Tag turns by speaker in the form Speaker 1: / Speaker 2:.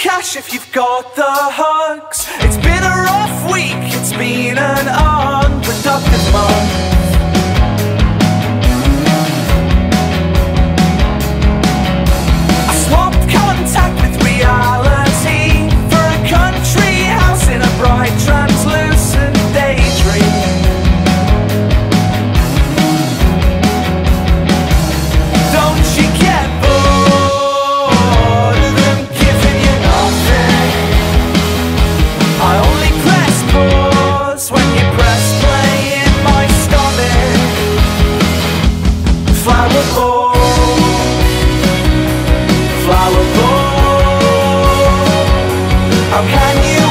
Speaker 1: cash if you've got the hugs. It's been a rough week, it's been an unproductive month. I swapped contact with reality for a country house in a bright translucent daydream. Don't you get bored of them giving you nothing? I only press pause when you press play in my stomach. Flower bowl, flower bowl. How can you